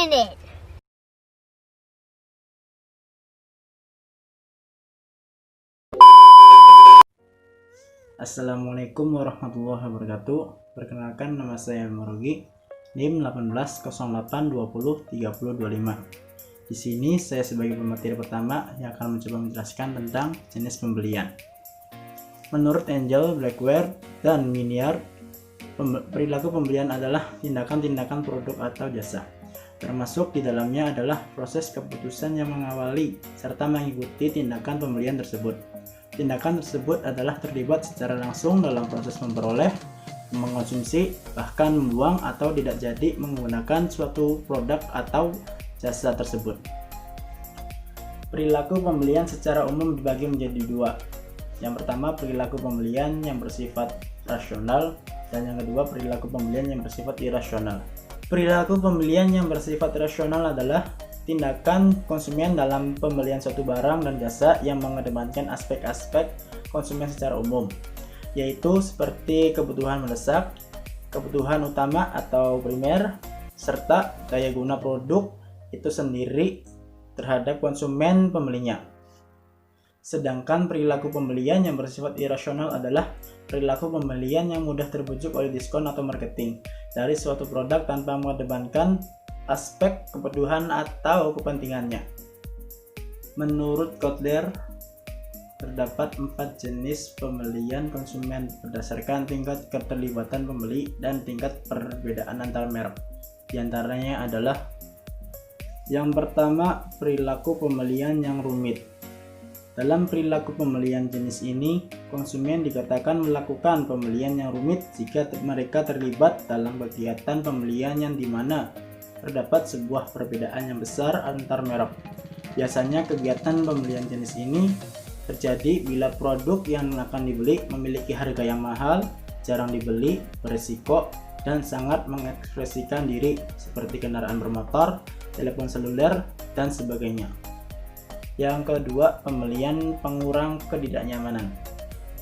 minute. Assalamualaikum warahmatullahi wabarakatuh. Perkenalkan, nama saya Marogi, NIM 1808203025. Di sini saya sebagai pemateri pertama yang akan mencoba menjelaskan tentang jenis pembelian. Menurut Angel, Blackware, dan Miniar, perilaku pembelian adalah tindakan-tindakan produk atau jasa. Termasuk di dalamnya adalah proses keputusan yang mengawali serta mengikuti tindakan pembelian tersebut. Tindakan tersebut adalah terlibat secara langsung dalam proses memperoleh, mengkonsumsi, bahkan membuang atau tidak jadi menggunakan suatu produk atau jasa tersebut. Perilaku pembelian secara umum dibagi menjadi dua. Yang pertama, perilaku pembelian yang bersifat rasional, dan yang kedua, perilaku pembelian yang bersifat irasional. Perilaku pembelian yang bersifat rasional adalah tindakan konsumen dalam pembelian suatu barang dan jasa yang mengedepankan aspek-aspek konsumen secara umum, yaitu seperti kebutuhan mendesak, kebutuhan utama atau primer, serta daya guna produk itu sendiri terhadap konsumen pembelinya. Sedangkan perilaku pembelian yang bersifat irasional adalah perilaku pembelian yang mudah terbujuk oleh diskon atau marketing dari suatu produk tanpa mengedepankan aspek kebutuhan atau kepentingannya. Menurut Kotler, terdapat 4 jenis pembelian konsumen berdasarkan tingkat keterlibatan pembeli dan tingkat perbedaan antar merek. Di antaranya adalah: yang pertama, perilaku pembelian yang rumit. Dalam perilaku pembelian jenis ini, konsumen dikatakan melakukan pembelian yang rumit jika mereka terlibat dalam kegiatan pembelian yang dimana terdapat sebuah perbedaan yang besar antar merek. Biasanya kegiatan pembelian jenis ini terjadi bila produk yang akan dibeli memiliki harga yang mahal, jarang dibeli, berisiko, dan sangat mengekspresikan diri seperti kendaraan bermotor, telepon seluler, dan sebagainya. Yang kedua, pembelian pengurang ketidaknyamanan.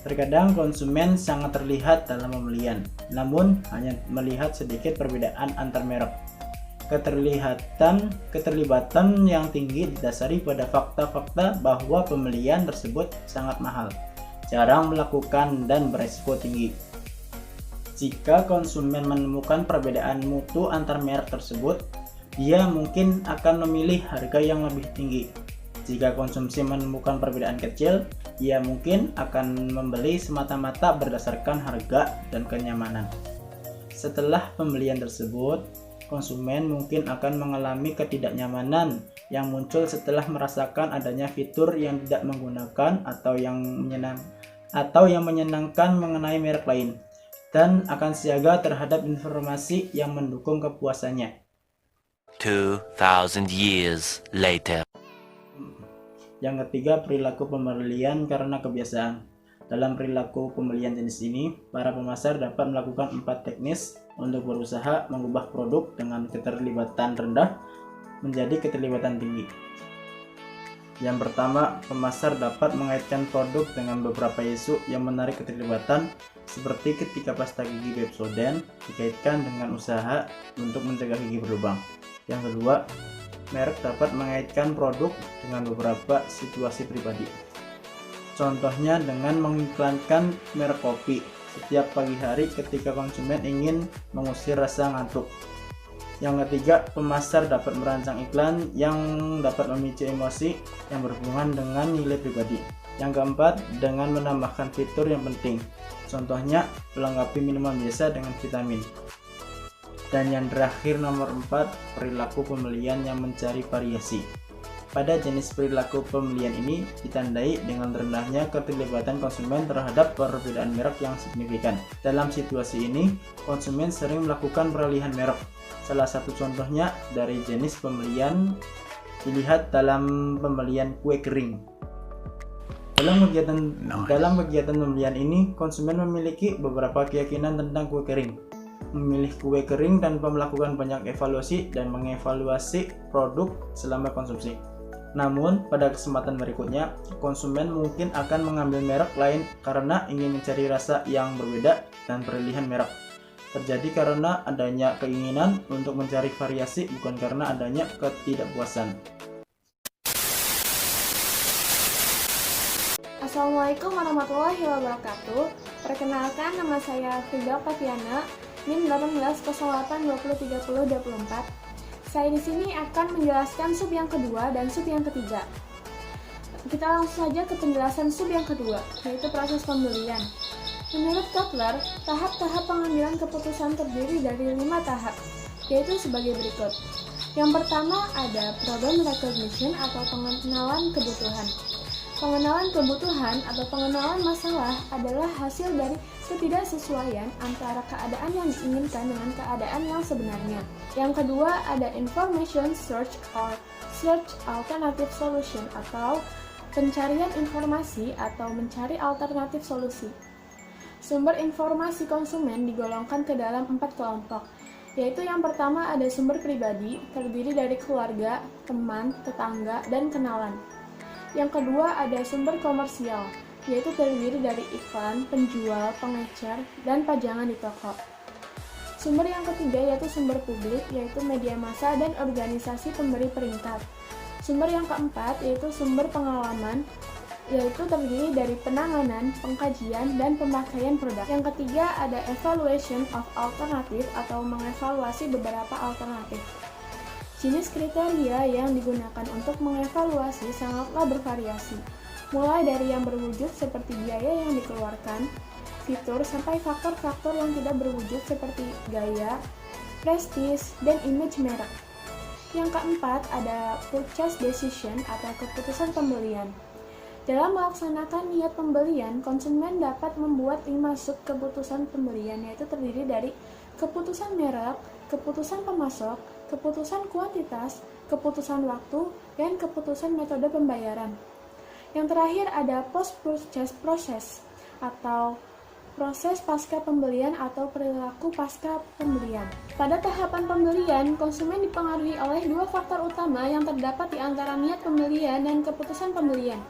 Terkadang konsumen sangat terlihat dalam pembelian, namun hanya melihat sedikit perbedaan antar merek. Keterlibatan yang tinggi didasari pada fakta-fakta bahwa pembelian tersebut sangat mahal, jarang melakukan, dan beresiko tinggi. Jika konsumen menemukan perbedaan mutu antar merek tersebut, dia mungkin akan memilih harga yang lebih tinggi. Jika konsumsi menemukan perbedaan kecil, ia mungkin akan membeli semata-mata berdasarkan harga dan kenyamanan. Setelah pembelian tersebut, konsumen mungkin akan mengalami ketidaknyamanan yang muncul setelah merasakan adanya fitur yang tidak menggunakan atau yang menyenangkan mengenai merek lain, dan akan siaga terhadap informasi yang mendukung kepuasannya. 2000 years later. Yang ketiga, perilaku pembelian karena kebiasaan. Dalam perilaku pembelian jenis ini, para pemasar dapat melakukan 4 teknis untuk berusaha mengubah produk dengan keterlibatan rendah menjadi keterlibatan tinggi. Yang pertama, pemasar dapat mengaitkan produk dengan beberapa isu yang menarik keterlibatan, seperti ketika pasta gigi Pepsodent dikaitkan dengan usaha untuk mencegah gigi berlubang. Yang kedua, merek dapat mengaitkan produk dengan beberapa situasi pribadi. Contohnya dengan mengiklankan merek kopi setiap pagi hari ketika konsumen ingin mengusir rasa ngantuk. Yang ketiga, pemasar dapat merancang iklan yang dapat memicu emosi yang berhubungan dengan nilai pribadi. Yang keempat, dengan menambahkan fitur yang penting. Contohnya, melengkapi minuman biasa dengan vitamin. Dan yang terakhir, nomor 4, perilaku pembelian yang mencari variasi. Pada jenis perilaku pembelian ini ditandai dengan rendahnya keterlibatan konsumen terhadap perbedaan merek yang signifikan. Dalam situasi ini, konsumen sering melakukan peralihan merek. Salah satu contohnya dari jenis pembelian dilihat dalam pembelian kue kering. Dalam kegiatan pembelian ini, konsumen memiliki beberapa keyakinan tentang kue kering. Memilih kue kering tanpa melakukan banyak evaluasi dan mengevaluasi produk selama konsumsi. Namun, pada kesempatan berikutnya, konsumen mungkin akan mengambil merek lain karena ingin mencari rasa yang berbeda dan peralihan merek. terjadi karena adanya keinginan untuk mencari variasi, bukan karena adanya ketidakpuasan. Assalamualaikum warahmatullahi wabarakatuh. Perkenalkan, nama saya Frida Octaviana, NIM 1808203024. Saya di sini akan menjelaskan sub yang kedua dan sub yang ketiga. Kita langsung saja ke penjelasan sub yang kedua, yaitu proses pembelian. Menurut Kotler, tahap-tahap pengambilan keputusan terdiri dari 5 tahap, yaitu sebagai berikut. Yang pertama ada problem recognition atau pengenalan kebutuhan. Pengenalan kebutuhan atau pengenalan masalah adalah hasil dari ketidaksesuaian antara keadaan yang diinginkan dengan keadaan yang sebenarnya. Yang kedua ada information search or search alternative solution atau pencarian informasi atau mencari alternatif solusi. Sumber informasi konsumen digolongkan ke dalam 4 kelompok, yaitu yang pertama ada sumber pribadi, terdiri dari keluarga, teman, tetangga, dan kenalan. Yang kedua ada sumber komersial, yaitu terdiri dari iklan, penjual, pengecer, dan pajangan di toko. Sumber yang ketiga yaitu sumber publik, yaitu media massa dan organisasi pemberi peringkat. Sumber yang keempat yaitu sumber pengalaman, yaitu terdiri dari penanganan, pengkajian, dan pemakaian produk. Yang ketiga ada evaluation of alternative atau mengevaluasi beberapa alternatif. Jenis kriteria yang digunakan untuk mengevaluasi sangatlah bervariasi, mulai dari yang berwujud seperti biaya yang dikeluarkan, fitur, sampai faktor-faktor yang tidak berwujud seperti gaya, prestis, dan image merek. Yang keempat ada purchase decision atau keputusan pembelian. Dalam melaksanakan niat pembelian, konsumen dapat membuat 5 sub keputusan pembelian, yaitu terdiri dari keputusan merek, keputusan pemasok, keputusan kuantitas, keputusan waktu, dan keputusan metode pembayaran. Yang terakhir ada post-purchase process atau proses pasca pembelian atau perilaku pasca pembelian. Pada tahapan pembelian, konsumen dipengaruhi oleh 2 faktor utama yang terdapat di antara niat pembelian dan keputusan pembelian,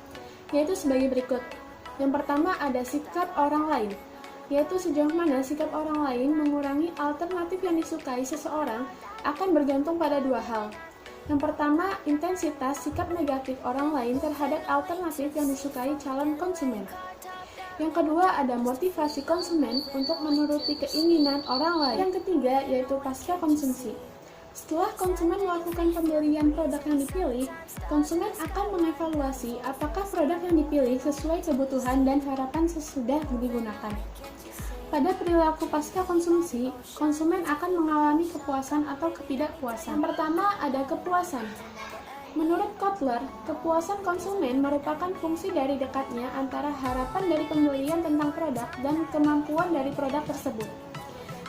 yaitu sebagai berikut. Yang pertama ada sikap orang lain, yaitu sejauh mana sikap orang lain mengurangi alternatif yang disukai seseorang akan bergantung pada 2 hal. Yang pertama, intensitas sikap negatif orang lain terhadap alternatif yang disukai calon konsumen. Yang kedua, ada motivasi konsumen untuk menuruti keinginan orang lain. Yang ketiga, yaitu pasca konsumsi. Setelah konsumen melakukan pembelian produk yang dipilih, konsumen akan mengevaluasi apakah produk yang dipilih sesuai kebutuhan dan harapan sesudah digunakan. Pada perilaku pasca konsumsi, konsumen akan mengalami kepuasan atau ketidakpuasan. Yang pertama ada kepuasan. Menurut Kotler, kepuasan konsumen merupakan fungsi dari dekatnya antara harapan dari pembelian tentang produk dan kemampuan dari produk tersebut.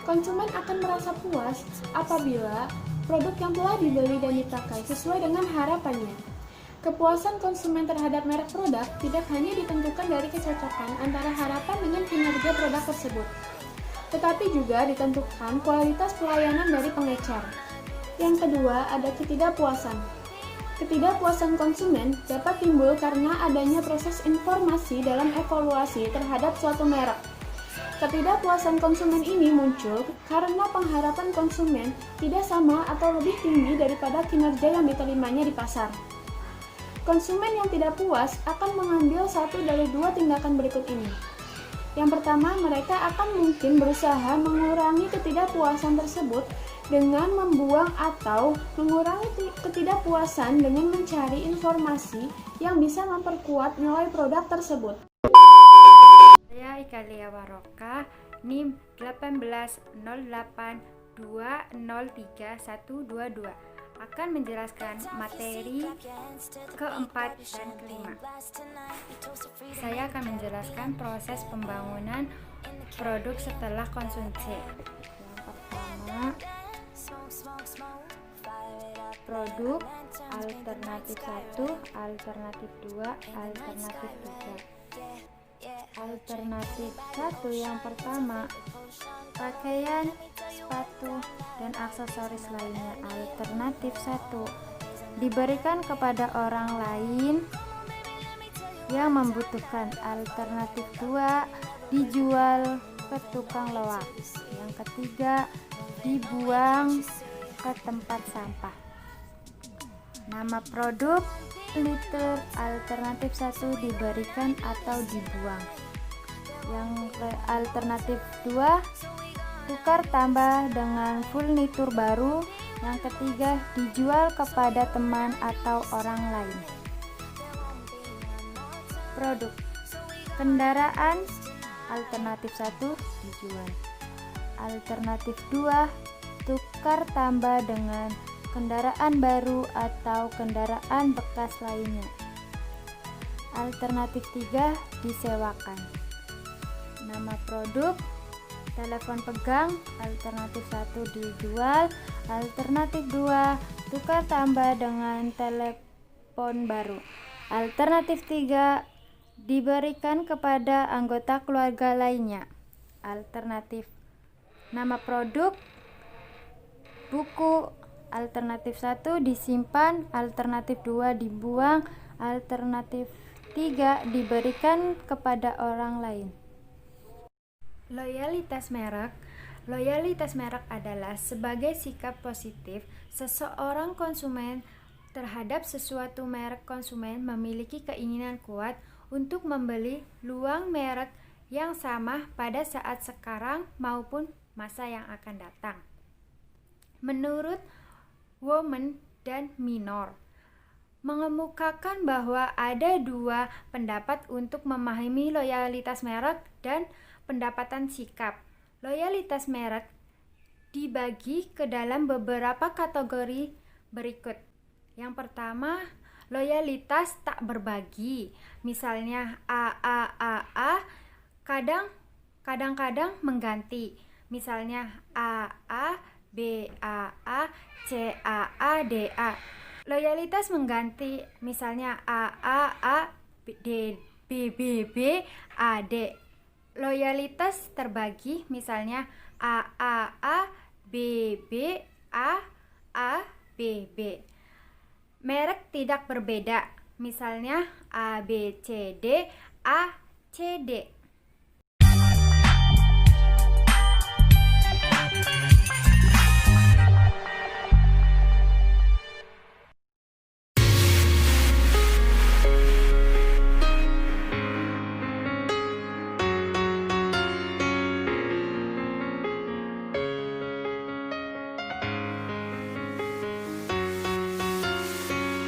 Konsumen akan merasa puas apabila produk yang telah dibeli dan dipakai sesuai dengan harapannya. Kepuasan konsumen terhadap merek produk tidak hanya ditentukan dari kecocokan antara harapan dengan kinerja produk tersebut, tetapi juga ditentukan kualitas pelayanan dari pengecer. Yang kedua, ada ketidakpuasan. Ketidakpuasan konsumen dapat timbul karena adanya proses informasi dalam evaluasi terhadap suatu merek. Ketidakpuasan konsumen ini muncul karena pengharapan konsumen tidak sama atau lebih tinggi daripada kinerja yang diterimanya di pasar. Konsumen yang tidak puas akan mengambil satu dari 2 tindakan berikut ini. Yang pertama, mereka akan mungkin berusaha mengurangi ketidakpuasan tersebut dengan membuang atau mengurangi ketidakpuasan dengan mencari informasi yang bisa memperkuat nilai produk tersebut. Saya Ika Lia Waroka, NIM 1808203122 akan menjelaskan materi keempat dan kelima. Saya akan menjelaskan proses pembangunan produk setelah konsumsi. Yang pertama, produk alternatif 1, alternatif 2, alternatif 3. Alternatif 1 yang pertama, pakaian, sepatu, dan aksesoris lainnya. Alternatif 1 diberikan kepada orang lain yang membutuhkan. Alternatif 2 dijual ke tukang loak. Yang ketiga, dibuang ke tempat sampah. Nama produk liter alternatif 1 diberikan atau dibuang. Yang alternatif 2, tukar tambah dengan full nitur baru. Yang ketiga, dijual kepada teman atau orang lain. Produk kendaraan alternatif 1 dijual. Alternatif 2, tukar tambah dengan kendaraan baru atau kendaraan bekas lainnya. Alternatif 3, disewakan. Nama produk telepon pegang alternatif 1 dijual. Alternatif 2, tukar tambah dengan telepon baru. Alternatif 3, diberikan kepada anggota keluarga lainnya. Alternatif nama produk buku alternatif 1 disimpan, alternatif 2 dibuang, alternatif 3 diberikan kepada orang lain. Loyalitas merek. Loyalitas merek adalah sebagai sikap positif seseorang konsumen terhadap sesuatu merek. Konsumen memiliki keinginan kuat untuk membeli luang merek yang sama pada saat sekarang maupun masa yang akan datang. Menurut Women dan Minor, mengemukakan bahwa ada dua pendapat untuk memahami loyalitas merek dan pendapatan sikap. Loyalitas merek dibagi ke dalam beberapa kategori berikut. Yang pertama, loyalitas tak berbagi. Misalnya AAAA kadang-kadang mengganti. Misalnya AA, BAA, CAA, DA. Loyalitas mengganti, misalnya AAA, BBB, AD. Loyalitas terbagi, misalnya AAA, BB, A, BB. Merek tidak berbeda, misalnya ABCD, ACD.